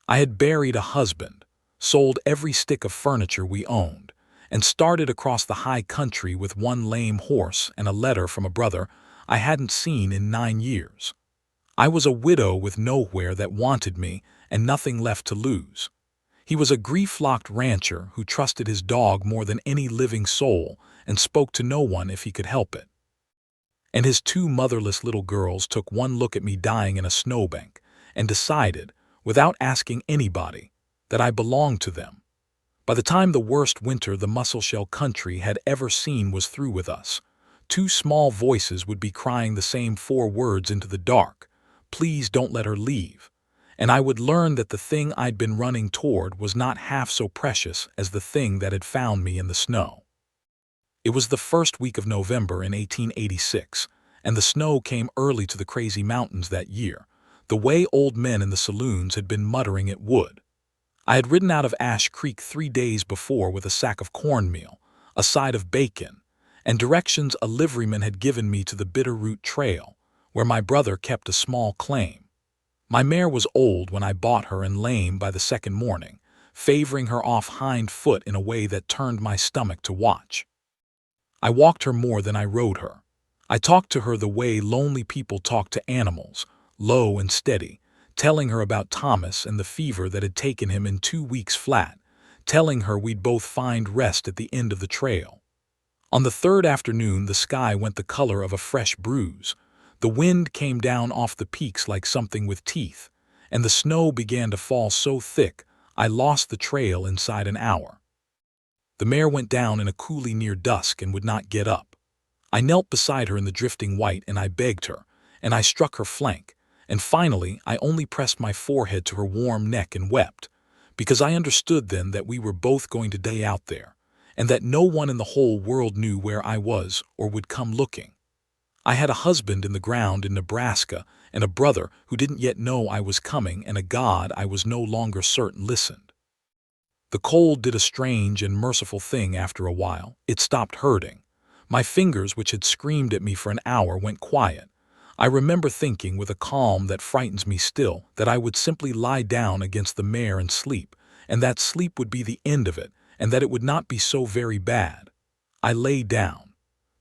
I had buried a husband, sold every stick of furniture we owned, and started across the high country with one lame horse and a letter from a brother I hadn't seen in 9 years. I was a widow with nowhere that wanted me and nothing left to lose. He was a grief-locked rancher who trusted his dog more than any living soul and spoke to no one if he could help it. And his two motherless little girls took one look at me dying in a snowbank and decided, without asking anybody, that I belonged to them. By the time the worst winter the mussel-shell country had ever seen was through with us, two small voices would be crying the same 4 words into the dark: "Please don't let her leave." And I would learn that the thing I'd been running toward was not half so precious as the thing that had found me in the snow. It was the first week of November in 1886, and the snow came early to the crazy mountains that year, the way old men in the saloons had been muttering it would. I had ridden out of Ash Creek 3 days before with a sack of cornmeal, a side of bacon, and directions a liveryman had given me to the Bitterroot Trail, where my brother kept a small claim. My mare was old when I bought her and lame by the second morning, favoring her off hind foot in a way that turned my stomach to watch. I walked her more than I rode her. I talked to her the way lonely people talk to animals, low and steady, telling her about Thomas and the fever that had taken him in 2 weeks flat, telling her we'd both find rest at the end of the trail. On the third afternoon the sky went the color of a fresh bruise. The wind came down off the peaks like something with teeth, and the snow began to fall so thick I lost the trail inside an hour. The mare went down in a coulee near dusk and would not get up. I knelt beside her in the drifting white and I begged her, and I struck her flank, and finally I only pressed my forehead to her warm neck and wept, because I understood then that we were both going to die out there, and that no one in the whole world knew where I was or would come looking. I had a husband in the ground in Nebraska and a brother who didn't yet know I was coming and a God I was no longer certain listened. The cold did a strange and merciful thing after a while. It stopped hurting. My fingers, which had screamed at me for an hour, went quiet. I remember thinking with a calm that frightens me still that I would simply lie down against the mare and sleep, and that sleep would be the end of it, and that it would not be so very bad. I lay down.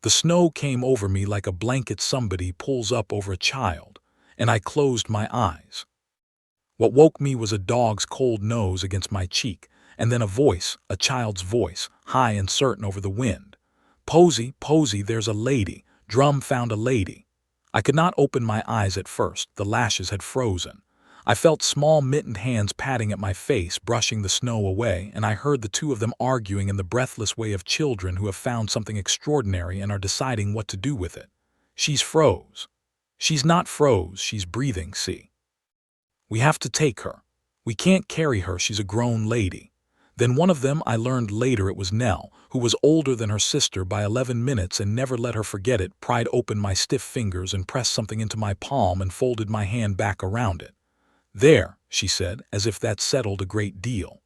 The snow came over me like a blanket somebody pulls up over a child, and I closed my eyes. What woke me was a dog's cold nose against my cheek, and then a voice, a child's voice, high and certain over the wind. "Posy, Posy, there's a lady. Drum found a lady." I could not open my eyes at first. The lashes had frozen. I felt small mittened hands patting at my face, brushing the snow away, and I heard the two of them arguing in the breathless way of children who have found something extraordinary and are deciding what to do with it. "She's froze." "She's not froze, she's breathing, see. We have to take her. We can't carry her, she's a grown lady." Then one of them, I learned later it was Nell, who was older than her sister by 11 minutes and never let her forget it, pried open my stiff fingers and pressed something into my palm and folded my hand back around it. "There," she said, as if that settled a great deal.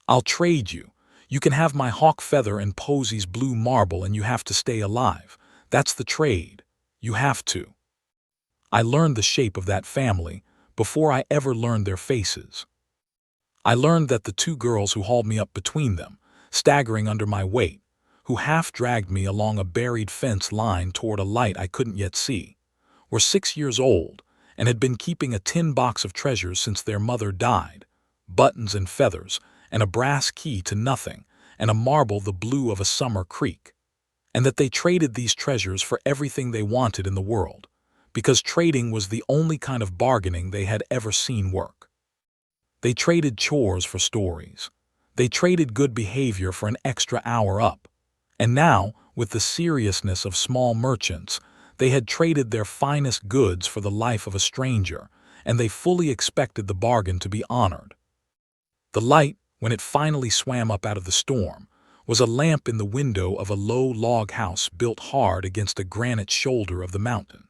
"I'll trade you. You can have my hawk feather and Posy's blue marble, and you have to stay alive. That's the trade. You have to." I learned the shape of that family before I ever learned their faces. I learned that the two girls who hauled me up between them, staggering under my weight, who half dragged me along a buried fence line toward a light I couldn't yet see, were 6 years old and had been keeping a tin box of treasures since their mother died, buttons and feathers, and a brass key to nothing, and a marble the blue of a summer creek, and that they traded these treasures for everything they wanted in the world, because trading was the only kind of bargaining they had ever seen work. They traded chores for stories. They traded good behavior for an extra hour up. And now, with the seriousness of small merchants, they had traded their finest goods for the life of a stranger, and they fully expected the bargain to be honored. The light, when it finally swam up out of the storm, was a lamp in the window of a low log house built hard against a granite shoulder of the mountain.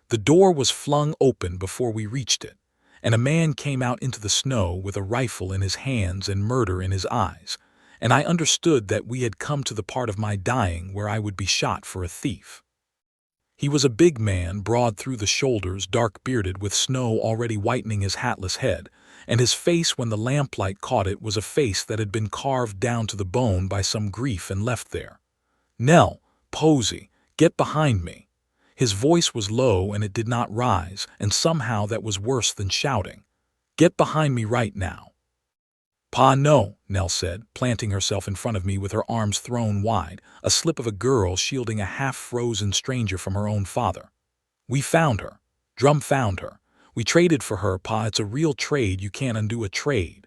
The door was flung open before we reached it, and a man came out into the snow with a rifle in his hands and murder in his eyes, and I understood that we had come to the part of my dying where I would be shot for a thief. He was a big man, broad through the shoulders, dark-bearded, with snow already whitening his hatless head, and his face when the lamplight caught it was a face that had been carved down to the bone by some grief and left there. "Nell, Posey, get behind me." His voice was low and it did not rise, and somehow that was worse than shouting. "Get behind me right now." "Pa, no," Nell said, planting herself in front of me with her arms thrown wide, a slip of a girl shielding a half-frozen stranger from her own father. "We found her. Drum found her. We traded for her, Pa. It's a real trade. You can't undo a trade."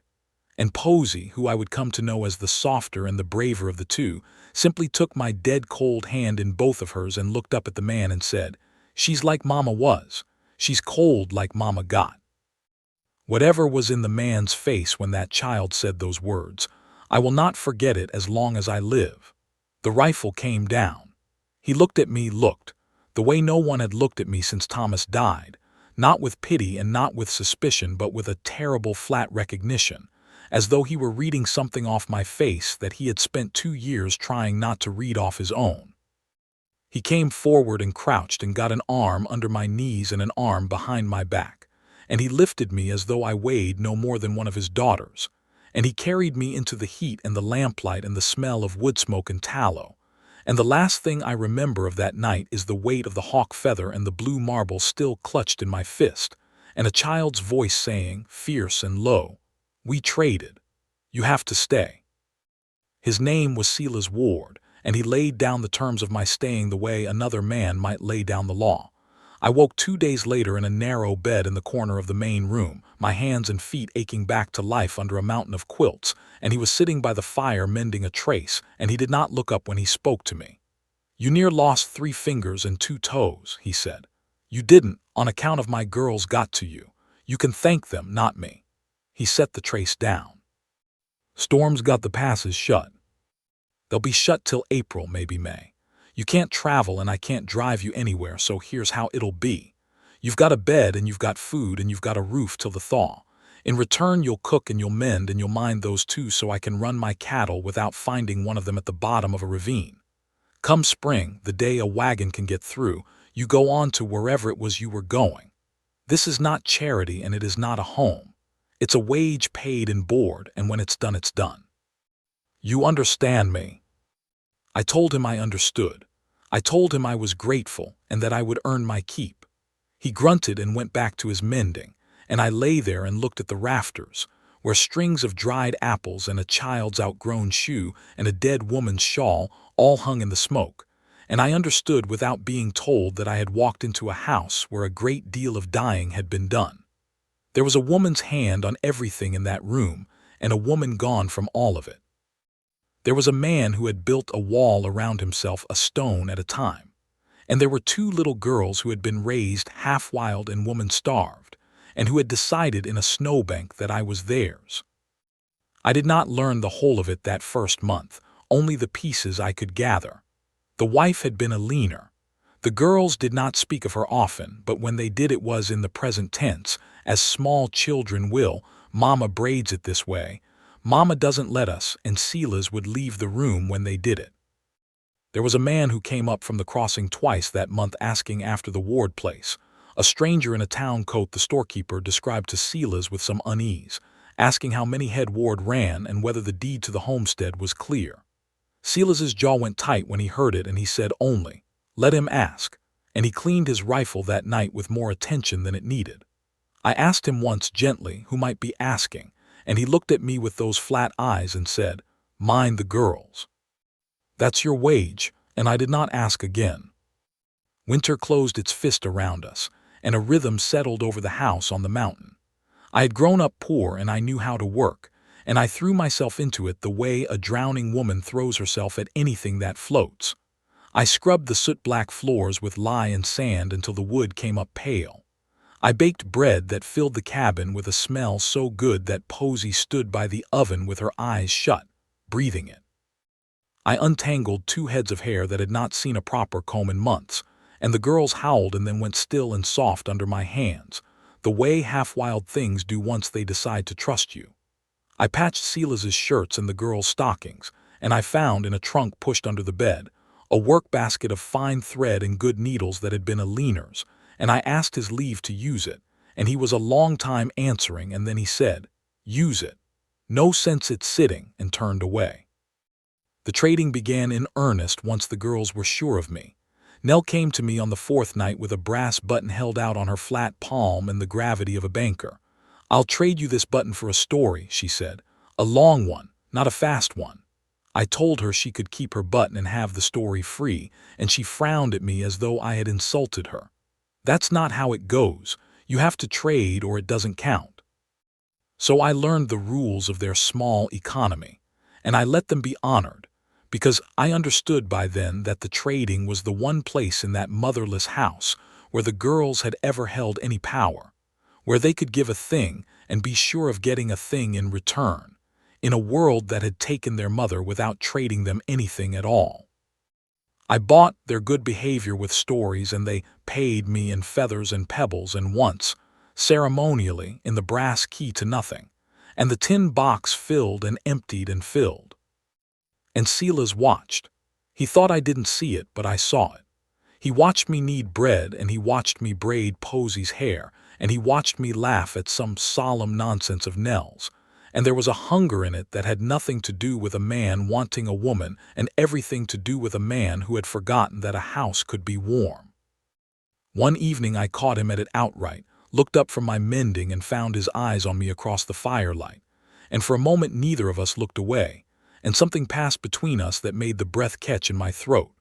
And Posey, who I would come to know as the softer and the braver of the two, simply took my dead-cold hand in both of hers and looked up at the man and said, "She's like Mama was. She's cold like Mama got." Whatever was in the man's face when that child said those words, I will not forget it as long as I live. The rifle came down. He looked at me, the way no one had looked at me since Thomas died, not with pity and not with suspicion, but with a terrible flat recognition, as though he were reading something off my face that he had spent 2 years trying not to read off his own. He came forward and crouched and got an arm under my knees and an arm behind my back, and he lifted me as though I weighed no more than one of his daughters, and he carried me into the heat and the lamplight and the smell of wood smoke and tallow. And the last thing I remember of that night is the weight of the hawk feather and the blue marble still clutched in my fist, and a child's voice saying, fierce and low, "We traded. You have to stay." His name was Silas Ward, and he laid down the terms of my staying the way another man might lay down the law. I woke 2 days later in a narrow bed in the corner of the main room, my hands and feet aching back to life under a mountain of quilts, and he was sitting by the fire mending a trace, and he did not look up when he spoke to me. "You near lost 3 fingers and 2 toes, he said. "You didn't, on account of my girls got to you. You can thank them, not me." He set the trace down. "Storm's got the passes shut. They'll be shut till April, maybe May. You can't travel and I can't drive you anywhere, so here's how it'll be. You've got a bed and you've got food and you've got a roof till the thaw. In return, you'll cook and you'll mend and you'll mind those too, so I can run my cattle without finding one of them at the bottom of a ravine. Come spring, the day a wagon can get through, you go on to wherever it was you were going. This is not charity and it is not a home. It's a wage paid and board, and when it's done, it's done. You understand me?" I told him I understood. I told him I was grateful and that I would earn my keep. He grunted and went back to his mending, and I lay there and looked at the rafters, where strings of dried apples and a child's outgrown shoe and a dead woman's shawl all hung in the smoke, and I understood without being told that I had walked into a house where a great deal of dying had been done. There was a woman's hand on everything in that room, and a woman gone from all of it. There was a man who had built a wall around himself, a stone at a time, and there were 2 little girls who had been raised half-wild and woman-starved, and who had decided in a snowbank that I was theirs. I did not learn the whole of it that first month, only the pieces I could gather. The wife had been a leaner. The girls did not speak of her often, but when they did it was in the present tense, as small children will. "Mama braids it this way. Mama doesn't let us," and Silas would leave the room when they did it. There was a man who came up from the crossing twice that month asking after the Ward place. A stranger in a town coat the storekeeper described to Silas with some unease, asking how many head Ward ran and whether the deed to the homestead was clear. Silas's jaw went tight when he heard it, and he said only, "Let him ask," and he cleaned his rifle that night with more attention than it needed. I asked him once gently who might be asking, and he looked at me with those flat eyes and said, "Mind the girls." "That's your wage," and I did not ask again. Winter closed its fist around us, and a rhythm settled over the house on the mountain. I had grown up poor and I knew how to work, and I threw myself into it the way a drowning woman throws herself at anything that floats. I scrubbed the soot-black floors with lye and sand until the wood came up pale. I baked bread that filled the cabin with a smell so good that Posey stood by the oven with her eyes shut, breathing it. I untangled 2 heads of hair that had not seen a proper comb in months, and the girls howled and then went still and soft under my hands, the way half-wild things do once they decide to trust you. I patched Silas's shirts and the girls' stockings, and I found in a trunk pushed under the bed a work basket of fine thread and good needles that had been a leaner's, and I asked his leave to use it, and he was a long time answering, and then he said, Use it. No sense it sitting, and turned away. The trading began in earnest once the girls were sure of me. Nell came to me on the fourth night with a brass button held out on her flat palm and the gravity of a banker. "I'll trade you this button for a story," she said. "A long one, not a fast one." I told her she could keep her button and have the story free, and she frowned at me as though I had insulted her. "That's not how it goes. You have to trade or it doesn't count." So I learned the rules of their small economy, and I let them be honored, because I understood by then that the trading was the one place in that motherless house where the girls had ever held any power, where they could give a thing and be sure of getting a thing in return, in a world that had taken their mother without trading them anything at all. I bought their good behavior with stories, and they paid me in feathers and pebbles, and once, ceremonially, in the brass key to nothing, and the tin box filled and emptied and filled. And Silas watched. He thought I didn't see it, but I saw it. He watched me knead bread, and he watched me braid Posey's hair, and he watched me laugh at some solemn nonsense of Nell's, and there was a hunger in it that had nothing to do with a man wanting a woman and everything to do with a man who had forgotten that a house could be warm. One evening I caught him at it outright, looked up from my mending and found his eyes on me across the firelight, and for a moment neither of us looked away, and something passed between us that made the breath catch in my throat.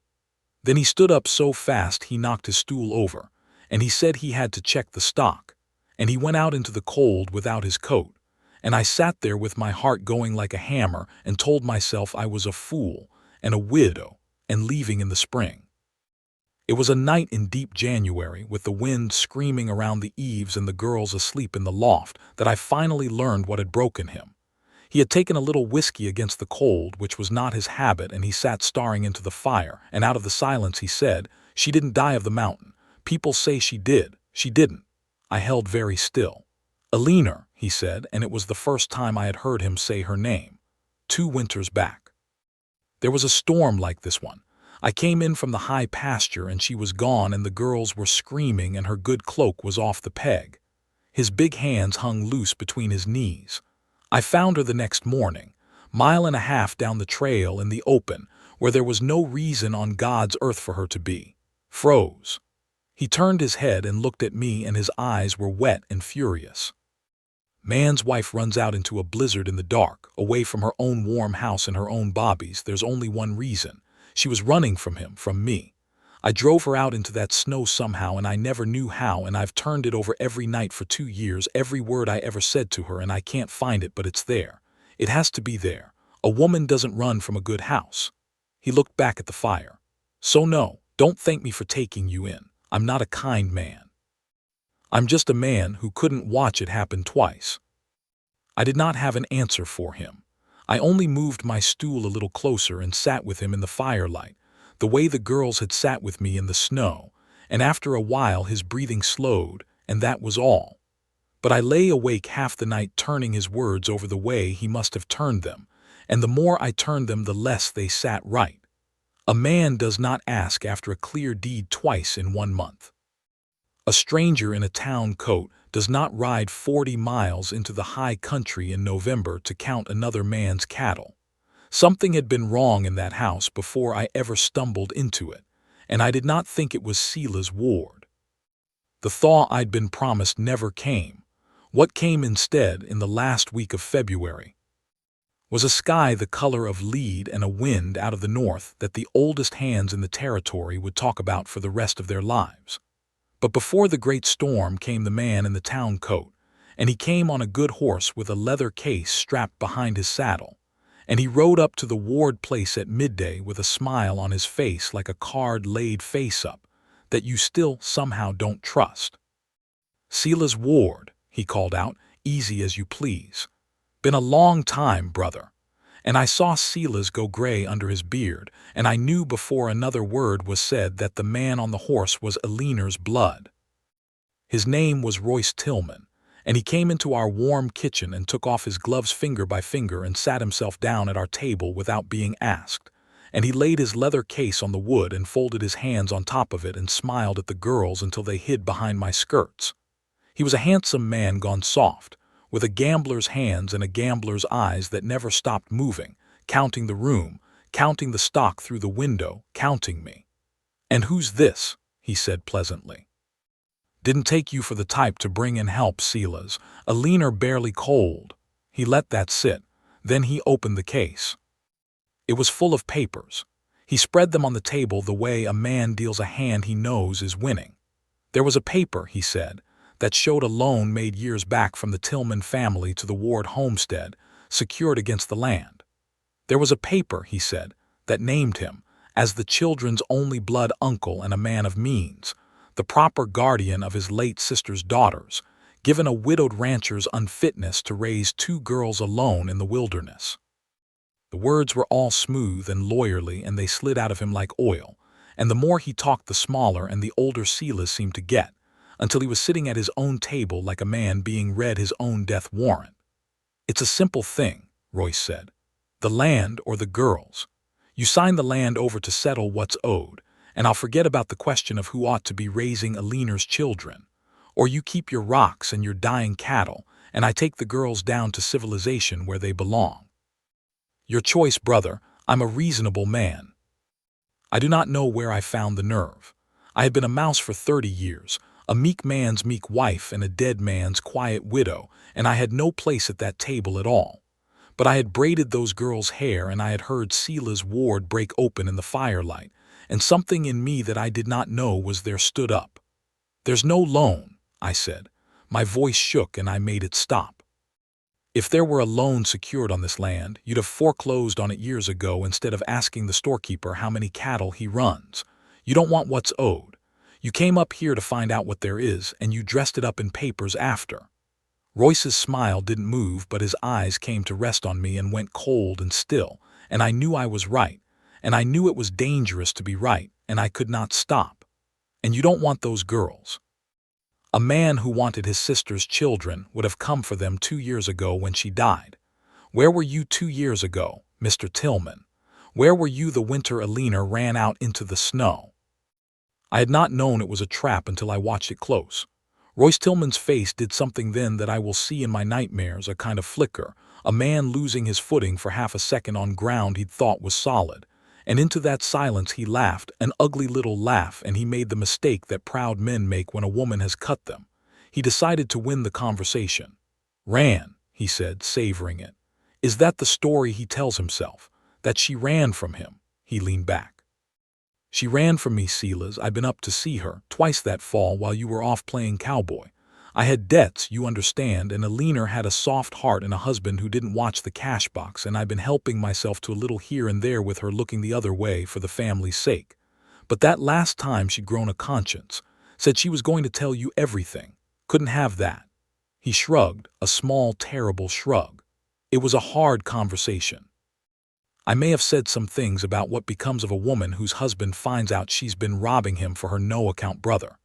Then he stood up so fast he knocked his stool over, and he said he had to check the stock, and he went out into the cold without his coat, and I sat there with my heart going like a hammer and told myself I was a fool and a widow and leaving in the spring. It was a night in deep January, with the wind screaming around the eaves and the girls asleep in the loft, that I finally learned what had broken him. He had taken a little whiskey against the cold, which was not his habit, and he sat staring into the fire, and out of the silence he said, "She didn't die of the mountain. People say she did. She didn't." I held very still. "Eleanor," he said, and it was the first time I had heard him say her name. 2 winters back. There was a storm like this one. I came in from the high pasture, and she was gone, and the girls were screaming, and her good cloak was off the peg. His big hands hung loose between his knees. I found her the next morning, 1.5 miles down the trail in the open, where there was no reason on God's earth for her to be. Froze. He turned his head and looked at me, and his eyes were wet and furious. Man's wife runs out into a blizzard in the dark, away from her own warm house and her own bobbies. There's only one reason. She was running from him, from me. I drove her out into that snow somehow, and I never knew how, and I've turned it over every night for 2 years, every word I ever said to her, and I can't find it, but it's there. It has to be there. A woman doesn't run from a good house. He looked back at the fire. "So no, don't thank me for taking you in. I'm not a kind man. I'm just a man who couldn't watch it happen twice." I did not have an answer for him. I only moved my stool a little closer and sat with him in the firelight, the way the girls had sat with me in the snow, and after a while his breathing slowed, and that was all. But I lay awake half the night turning his words over the way he must have turned them, and the more I turned them the less they sat right. A man does not ask after a clear deed twice in 1 month. A stranger in a town coat does not ride 40 miles into the high country in November to count another man's cattle. Something had been wrong in that house before I ever stumbled into it, and I did not think it was Sela's ward. The thaw I'd been promised never came. What came instead, in the last week of February, was a sky the color of lead and a wind out of the north that the oldest hands in the territory would talk about for the rest of their lives. But before the great storm came the man in the town coat, and he came on a good horse with a leather case strapped behind his saddle, and he rode up to the ward place at midday with a smile on his face like a card laid face up that you still somehow don't trust. "Sela's ward," he called out, "easy as you please. Been a long time, brother." And I saw Sela's go gray under his beard, and I knew before another word was said that the man on the horse was Eleanor's blood. His name was Royce Tillman, and he came into our warm kitchen and took off his gloves finger by finger and sat himself down at our table without being asked, and he laid his leather case on the wood and folded his hands on top of it and smiled at the girls until they hid behind my skirts. He was a handsome man gone soft, with a gambler's hands and a gambler's eyes that never stopped moving, counting the room, counting the stock through the window, counting me. "And who's this?" he said pleasantly. "Didn't take you for the type to bring in help, Silas. A leaner barely cold." He let that sit. Then he opened the case. It was full of papers. He spread them on the table the way a man deals a hand he knows is winning. There was a paper, he said, that showed a loan made years back from the Tillman family to the Ward homestead, secured against the land. There was a paper, he said, that named him as the children's only blood uncle and a man of means, the proper guardian of his late sister's daughters, given a widowed rancher's unfitness to raise 2 girls alone in the wilderness. The words were all smooth and lawyerly, and they slid out of him like oil, and the more he talked the smaller and the older Silas seemed to get, until he was sitting at his own table like a man being read his own death warrant. "It's a simple thing," Royce said. "The land or the girls. You sign the land over to settle what's owed, and I'll forget about the question of who ought to be raising a leaner's children. Or you keep your rocks and your dying cattle, and I take the girls down to civilization where they belong. Your choice, brother. I'm a reasonable man." I do not know where I found the nerve. I had been a mouse for 30 years, a meek man's meek wife and a dead man's quiet widow, and I had no place at that table at all. But I had braided those girls' hair, and I had heard Silas Ward break open in the firelight, and something in me that I did not know was there stood up. "There's no loan," I said. My voice shook and I made it stop. "If there were a loan secured on this land, you'd have foreclosed on it years ago instead of asking the storekeeper how many cattle he runs. You don't want what's owed. You came up here to find out what there is, and you dressed it up in papers after." Royce's smile didn't move, but his eyes came to rest on me and went cold and still, and I knew I was right, and I knew it was dangerous to be right, and I could not stop. "And you don't want those girls. A man who wanted his sister's children would have come for them 2 years ago when she died. Where were you 2 years ago, Mr. Tillman? Where were you the winter Alina ran out into the snow?" I had not known it was a trap until I watched it close. Royce Tillman's face did something then that I will see in my nightmares, a kind of flicker, a man losing his footing for half a second on ground he'd thought was solid. And into that silence he laughed, an ugly little laugh, and he made the mistake that proud men make when a woman has cut them. He decided to win the conversation. "Ran," he said, savoring it. "Is that the story he tells himself? That she ran from him?" He leaned back. "She ran from me, Silas. I've been up to see her twice that fall while you were off playing cowboy. I had debts, you understand, and Alina had a soft heart and a husband who didn't watch the cash box, and I've been helping myself to a little here and there with her, looking the other way for the family's sake. But that last time she'd grown a conscience, said she was going to tell you everything. Couldn't have that." He shrugged, a small, terrible shrug. "It was a hard conversation. I may have said some things about what becomes of a woman whose husband finds out she's been robbing him for her no-account brother.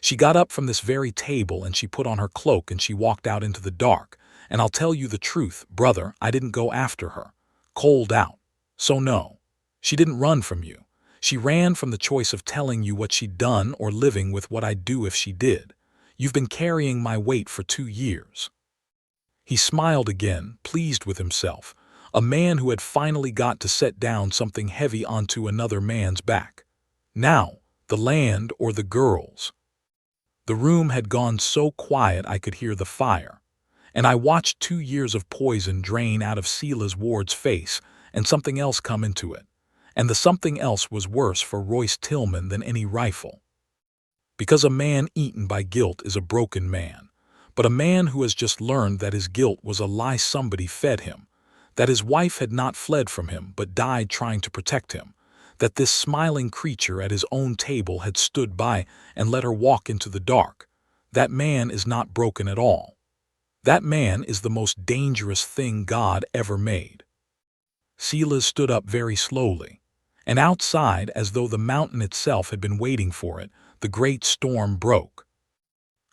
She got up from this very table and she put on her cloak and she walked out into the dark. And I'll tell you the truth, brother, I didn't go after her. Cold out. So no. She didn't run from you. She ran from the choice of telling you what she'd done or living with what I'd do if she did. You've been carrying my weight for 2 years. He smiled again, pleased with himself, a man who had finally got to set down something heavy onto another man's back. "Now, the land or the girls." The room had gone so quiet I could hear the fire, and I watched 2 years of poison drain out of Silas Ward's face and something else come into it, and the something else was worse for Royce Tillman than any rifle. Because a man eaten by guilt is a broken man, but a man who has just learned that his guilt was a lie somebody fed him, that his wife had not fled from him but died trying to protect him, that this smiling creature at his own table had stood by and let her walk into the dark, that man is not broken at all. That man is the most dangerous thing God ever made. Silas stood up very slowly, and outside, as though the mountain itself had been waiting for it, the great storm broke.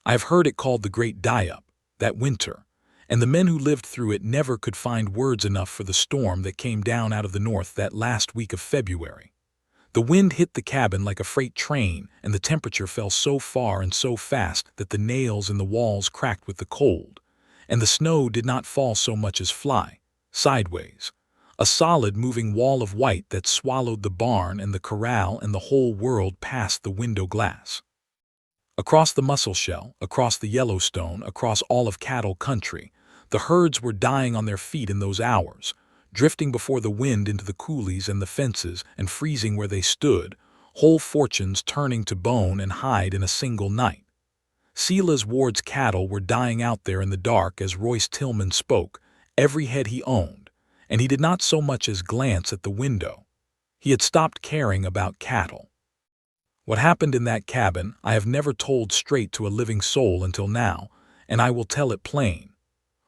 I have heard it called the Great Die-Up, that winter, and the men who lived through it never could find words enough for the storm that came down out of the north that last week of February. The wind hit the cabin like a freight train, and the temperature fell so far and so fast that the nails in the walls cracked with the cold, and the snow did not fall so much as fly, sideways. A solid moving wall of white that swallowed the barn and the corral and the whole world past the window glass. Across the Musselshell, across the Yellowstone, across all of cattle country, the herds were dying on their feet in those hours, drifting before the wind into the coulees and the fences and freezing where they stood, whole fortunes turning to bone and hide in a single night. Silas Ward's cattle were dying out there in the dark as Royce Tillman spoke, every head he owned, and he did not so much as glance at the window. He had stopped caring about cattle. What happened in that cabin I have never told straight to a living soul until now, and I will tell it plain.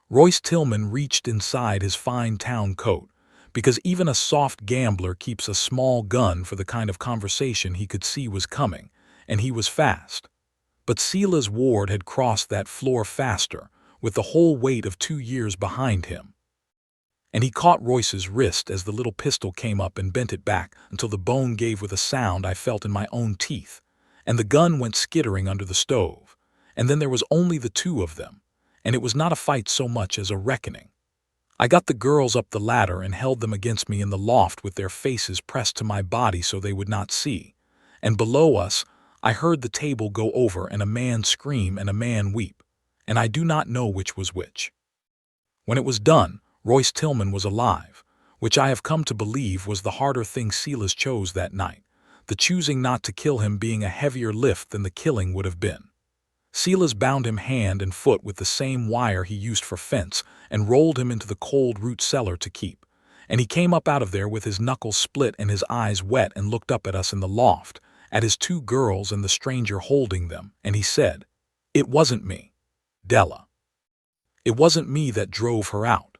Royce Tillman reached inside his fine town coat, because even a soft gambler keeps a small gun for the kind of conversation he could see was coming, and he was fast. But Silas Ward had crossed that floor faster, with the whole weight of 2 years behind him. And he caught Royce's wrist as the little pistol came up and bent it back until the bone gave with a sound I felt in my own teeth, and the gun went skittering under the stove, and then there was only the two of them, and it was not a fight so much as a reckoning. I got the girls up the ladder and held them against me in the loft with their faces pressed to my body so they would not see, and below us I heard the table go over and a man scream and a man weep, and I do not know which was which. When it was done, Royce Tillman was alive, which I have come to believe was the harder thing Silas chose that night, the choosing not to kill him being a heavier lift than the killing would have been. Silas bound him hand and foot with the same wire he used for fence and rolled him into the cold root cellar to keep, and he came up out of there with his knuckles split and his eyes wet and looked up at us in the loft, at his 2 girls and the stranger holding them, and he said, "It wasn't me, Della. It wasn't me that drove her out."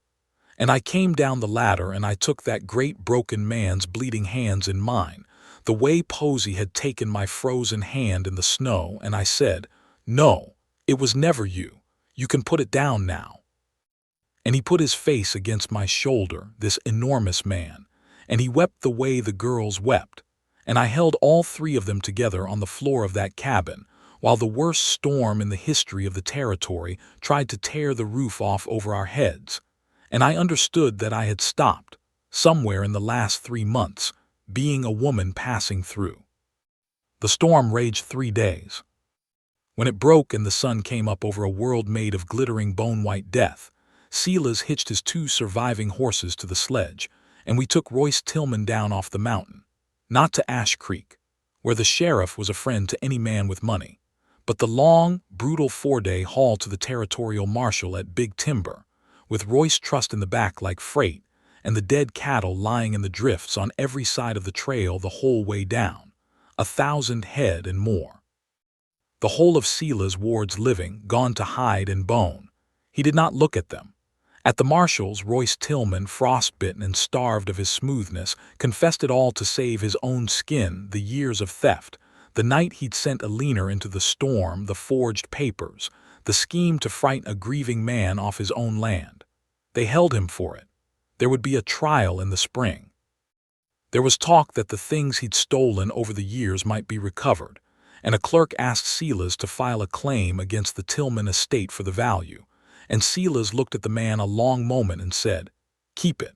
And I came down the ladder and I took that great broken man's bleeding hands in mine, the way Posey had taken my frozen hand in the snow, and I said, "No, it was never you. You can put it down now." And he put his face against my shoulder, this enormous man, and he wept the way the girls wept, and I held all 3 of them together on the floor of that cabin, while the worst storm in the history of the territory tried to tear the roof off over our heads, and I understood that I had stopped, somewhere in the last 3 months, being a woman passing through. The storm raged 3 days. When it broke and the sun came up over a world made of glittering bone-white death, Silas hitched his 2 surviving horses to the sledge, and we took Royce Tillman down off the mountain, not to Ash Creek, where the sheriff was a friend to any man with money, but the long, brutal 4-day haul to the territorial marshal at Big Timber, with Royce trussed in the back like freight, and the dead cattle lying in the drifts on every side of the trail the whole way down, 1,000 head and more. The whole of Silas Ward's living gone to hide and bone. He did not look at them. At the marshal's, Royce Tillman, frostbitten and starved of his smoothness, confessed it all to save his own skin, the years of theft, the night he'd sent a leaner into the storm, the forged papers, the scheme to frighten a grieving man off his own land. They held him for it. There would be a trial in the spring. There was talk that the things he'd stolen over the years might be recovered, and a clerk asked Silas to file a claim against the Tillman estate for the value, and Silas looked at the man a long moment and said, "Keep it.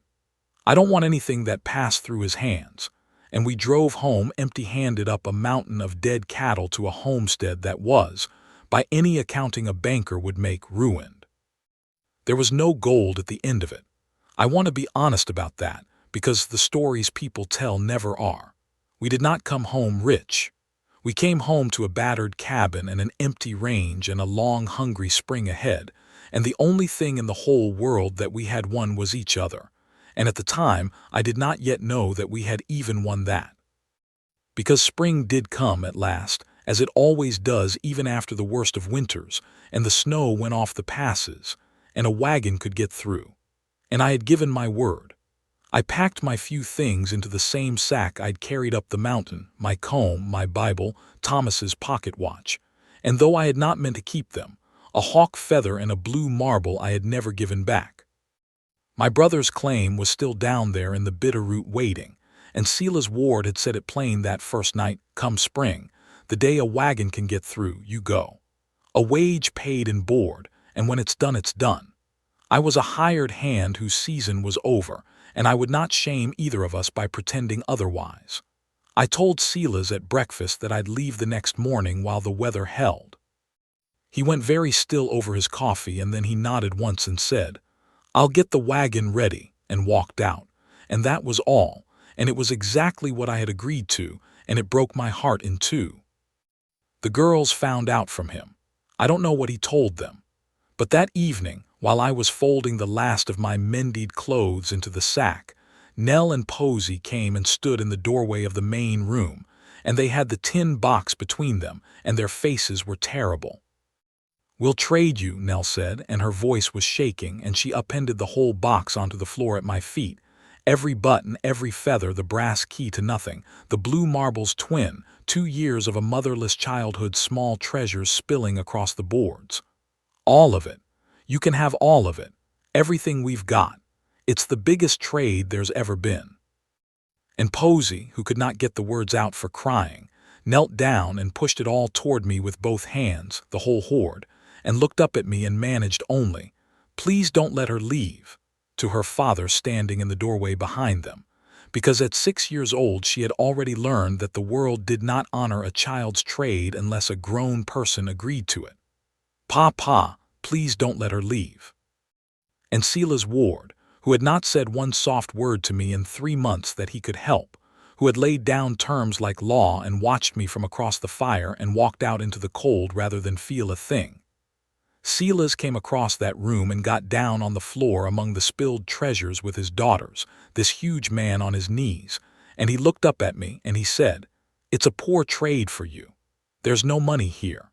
I don't want anything that passed through his hands," and we drove home empty-handed up a mountain of dead cattle to a homestead that was, by any accounting a banker would make, ruined. There was no gold at the end of it. I want to be honest about that, because the stories people tell never are. We did not come home rich. We came home to a battered cabin and an empty range and a long, hungry spring ahead, and the only thing in the whole world that we had won was each other, and at the time I did not yet know that we had even won that. Because spring did come at last, as it always does even after the worst of winters, and the snow went off the passes, and a wagon could get through. And I had given my word. I packed my few things into the same sack I'd carried up the mountain, my comb, my Bible, Thomas's pocket watch, and though I had not meant to keep them, a hawk feather and a blue marble I had never given back. My brother's claim was still down there in the Bitterroot waiting, and Silas Ward had said it plain that first night, come spring, the day a wagon can get through, you go. A wage paid and board, and when it's done, it's done. I was a hired hand whose season was over, and I would not shame either of us by pretending otherwise. I told Silas at breakfast that I'd leave the next morning while the weather held. He went very still over his coffee, and then he nodded once and said, "I'll get the wagon ready," and walked out. And that was all, and it was exactly what I had agreed to, and it broke my heart in two. The girls found out from him. I don't know what he told them. But that evening, while I was folding the last of my mended clothes into the sack, Nell and Posey came and stood in the doorway of the main room, and they had the tin box between them, and their faces were terrible. "We'll trade you," Nell said, and her voice was shaking, and she upended the whole box onto the floor at my feet. Every button, every feather, the brass key to nothing, the blue marbles twin, 2 years of a motherless childhood's small treasures spilling across the boards. All of it. You can have all of it. Everything we've got. It's the biggest trade there's ever been. And Posey, who could not get the words out for crying, knelt down and pushed it all toward me with both hands, the whole hoard, and looked up at me and managed only, "Please don't let her leave," to her father standing in the doorway behind them, because at 6 years old she had already learned that the world did not honor a child's trade unless a grown person agreed to it. "Pa, please don't let her leave." And Silas Ward, who had not said one soft word to me in 3 months that he could help, who had laid down terms like law and watched me from across the fire and walked out into the cold rather than feel a thing. Silas came across that room and got down on the floor among the spilled treasures with his daughters, this huge man on his knees, and he looked up at me and he said, "It's a poor trade for you. There's no money here.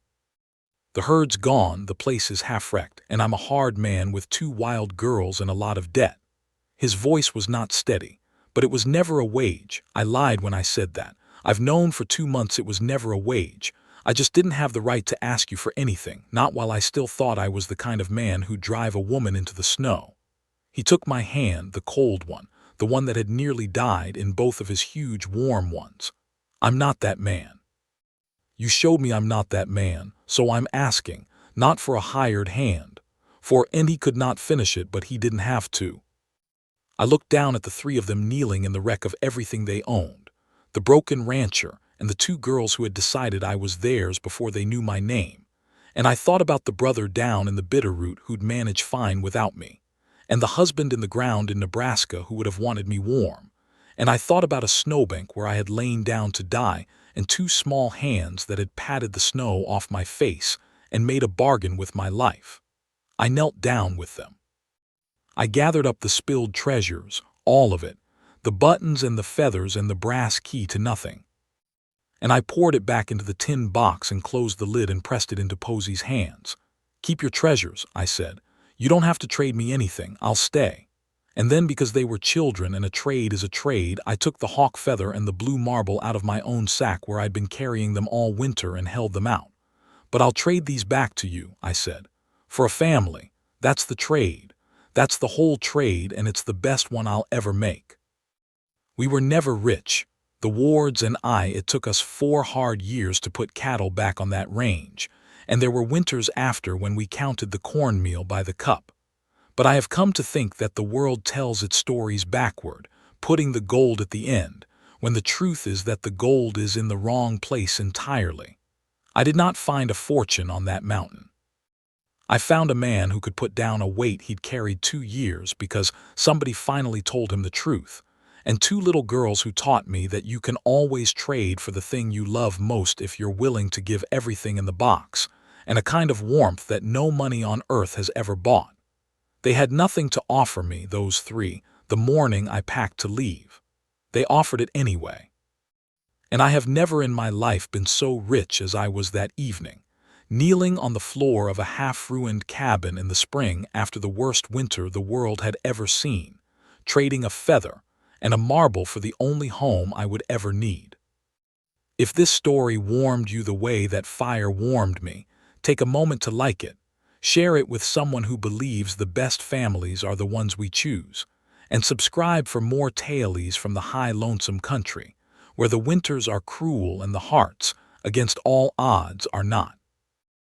The herd's gone, the place is half-wrecked, and I'm a hard man with 2 wild girls and a lot of debt." His voice was not steady, but it was never a wage. I lied when I said that. I've known for 2 months it was never a wage. I just didn't have the right to ask you for anything, not while I still thought I was the kind of man who'd drive a woman into the snow. He took my hand, the cold one, the one that had nearly died, in both of his huge, warm ones. "I'm not that man. You showed me I'm not that man, so I'm asking, not for a hired hand." And he could not finish it, but he didn't have to. I looked down at the 3 of them kneeling in the wreck of everything they owned, the broken rancher and the 2 girls who had decided I was theirs before they knew my name, and I thought about the brother down in the Bitterroot who'd manage fine without me, and the husband in the ground in Nebraska who would have wanted me warm, and I thought about a snowbank where I had lain down to die, and 2 small hands that had patted the snow off my face and made a bargain with my life. I knelt down with them. I gathered up the spilled treasures, all of it, the buttons and the feathers and the brass key to nothing, and I poured it back into the tin box and closed the lid and pressed it into Posey's hands. "Keep your treasures," I said. "You don't have to trade me anything. I'll stay." And then, because they were children and a trade is a trade, I took the hawk feather and the blue marble out of my own sack where I'd been carrying them all winter and held them out. "But I'll trade these back to you," I said. "For a family. That's the trade. That's the whole trade, and it's the best one I'll ever make." We were never rich. The Wards and I, it took us 4 hard years to put cattle back on that range, and there were winters after when we counted the cornmeal by the cup. But I have come to think that the world tells its stories backward, putting the gold at the end, when the truth is that the gold is in the wrong place entirely. I did not find a fortune on that mountain. I found a man who could put down a weight he'd carried 2 years because somebody finally told him the truth, and 2 little girls who taught me that you can always trade for the thing you love most if you're willing to give everything in the box, and a kind of warmth that no money on earth has ever bought. They had nothing to offer me, those 3, the morning I packed to leave. They offered it anyway. And I have never in my life been so rich as I was that evening, kneeling on the floor of a half-ruined cabin in the spring after the worst winter the world had ever seen, trading a feather and a marble for the only home I would ever need. If this story warmed you the way that fire warmed me, take a moment to like it. Share it with someone who believes the best families are the ones we choose, and subscribe for more tales from the high lonesome country, where the winters are cruel and the hearts, against all odds, are not.